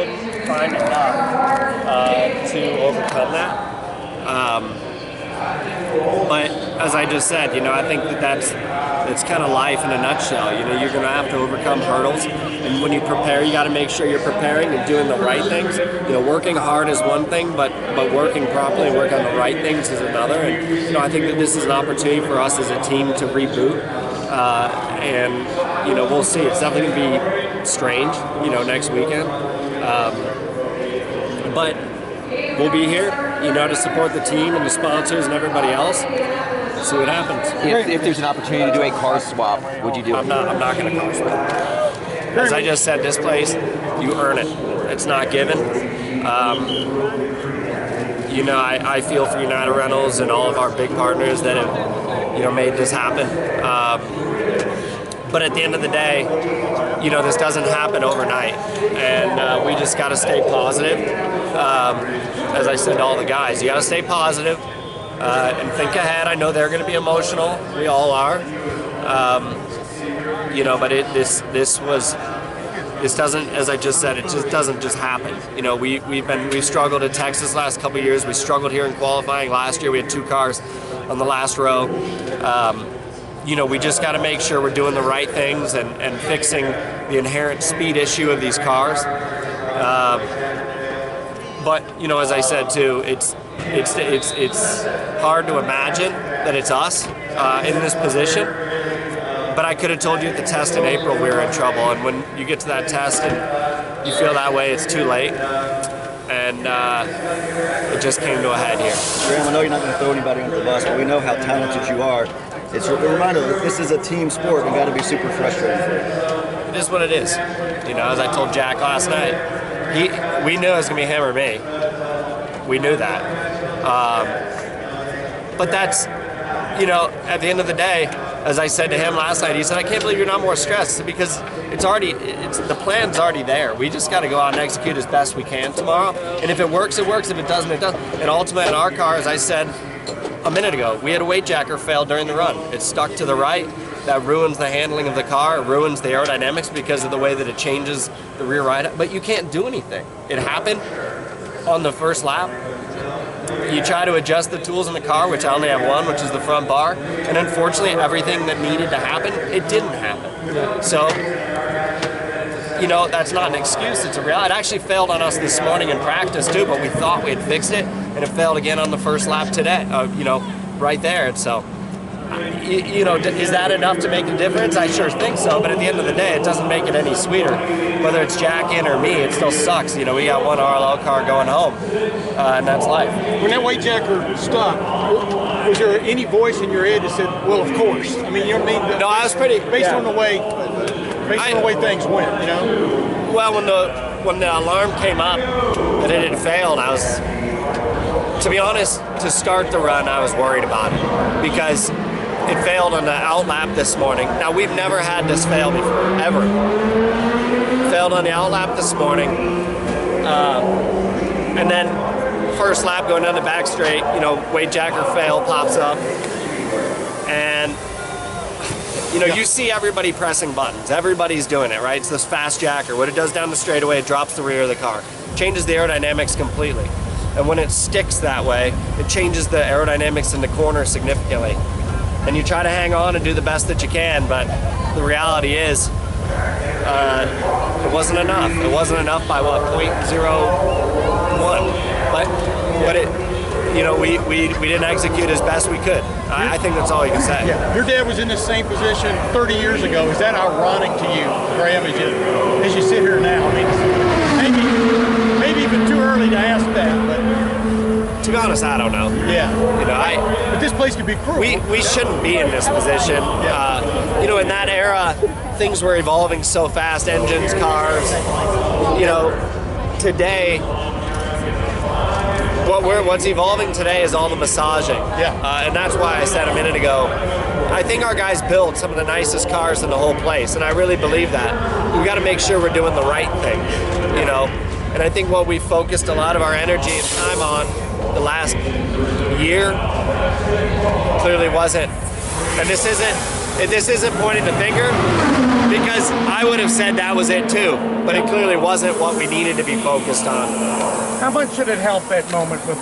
couldn't find enough to overcome that. But as I just said, I think that's kind of life in a nutshell. You're going to have to overcome hurdles, and when you prepare, you got to make sure you're preparing and doing the right things. Working hard is one thing, but working properly and working on the right things is another. And I think that this is an opportunity for us as a team to reboot. And we'll see. It's definitely going to be strange, next weekend. But we'll be here, to support the team and the sponsors and everybody else. See what happens. If there's an opportunity to do a car swap, would you do it? I'm not going to car swap. As I just said, this place, you earn it. It's not given. I feel for United Rentals and all of our big partners that have, made this happen. But at the end of the day, this doesn't happen overnight, and we just got to stay positive. As I said to all the guys, you got to stay positive and think ahead. I know they're going to be emotional. We all are. But this doesn't, as I just said, it just doesn't just happen. We've struggled at Texas the last couple of years. We struggled here in qualifying last year. We had 2 cars on the last row. We just got to make sure we're doing the right things and fixing the inherent speed issue of these cars. But as I said too, it's hard to imagine that it's us in this position. But I could have told you at the test in April we were in trouble, and when you get to that test and you feel that way, it's too late. And it just came to a head here. Graham, I know you're not going to throw anybody under the bus, but we know how talented you are. It's a reminder that this is a team sport. We've got to be super frustrating for you. It is what it is. As I told Jack last night, we knew it was going to be him or me. We knew that. But that's, at the end of the day, as I said to him last night, he said, I can't believe you're not more stressed, because the plan's already there. We just got to go out and execute as best we can tomorrow. And if it works, it works. If it doesn't, it doesn't. And ultimately in our car, as I said a minute ago, we had a weight jacker fail during the run. It stuck to the right. That ruins the handling of the car. It ruins the aerodynamics because of the way that it changes the rear ride. But you can't do anything. It happened on the first lap. You try to adjust the tools in the car, which I only have one, which is the front bar. And unfortunately, everything that needed to happen, it didn't happen. So, that's not an excuse. It's a reality. It actually failed on us this morning in practice too, but we thought we had fixed it, and it failed again on the first lap today, right there. And so, is that enough to make a difference? I sure think so, but at the end of the day, it doesn't make it any sweeter. Whether it's Jack in or me, it still sucks. We got one RLL car going home, and that's life. When that weight jacker stopped, was there any voice in your head that said, well, of course? I mean, No, I was pretty... Based on the way things went, Well, when the alarm came up that it had failed, I was... To be honest, to start the run, I was worried about it, because it failed on the out lap this morning. Now, we've never had this fail before, ever. Failed on the out lap this morning. And then first lap going down the back straight, weight jacker fail pops up. And, you see everybody pressing buttons. Everybody's doing it, right? It's this fast jacker. What it does down the straightaway, it drops the rear of the car. Changes the aerodynamics completely. And when it sticks that way, it changes the aerodynamics in the corner significantly. And you try to hang on and do the best that you can, but the reality is, it wasn't enough. It wasn't enough by what, 0.01. But it, we didn't execute as best we could. I think that's all you can say. Yeah. Your dad was in the same position 30 years ago. Is that ironic to you, Graham, as you sit here now? I mean, maybe even too early to ask that, but to be honest, I don't know. Yeah. But this place could be cruel. We shouldn't be in this position. In that era, things were evolving so fast. Engines, cars. Today, what's evolving today is all the massaging. Yeah. And that's why I said a minute ago, I think our guys build some of the nicest cars in the whole place, and I really believe that. We've got to make sure we're doing the right thing, And I think what we focused a lot of our energy and time on the last year clearly wasn't. And this isn't this isn't pointing the finger, because I would have said that was it too, but it clearly wasn't what we needed to be focused on. How much did it help that moment with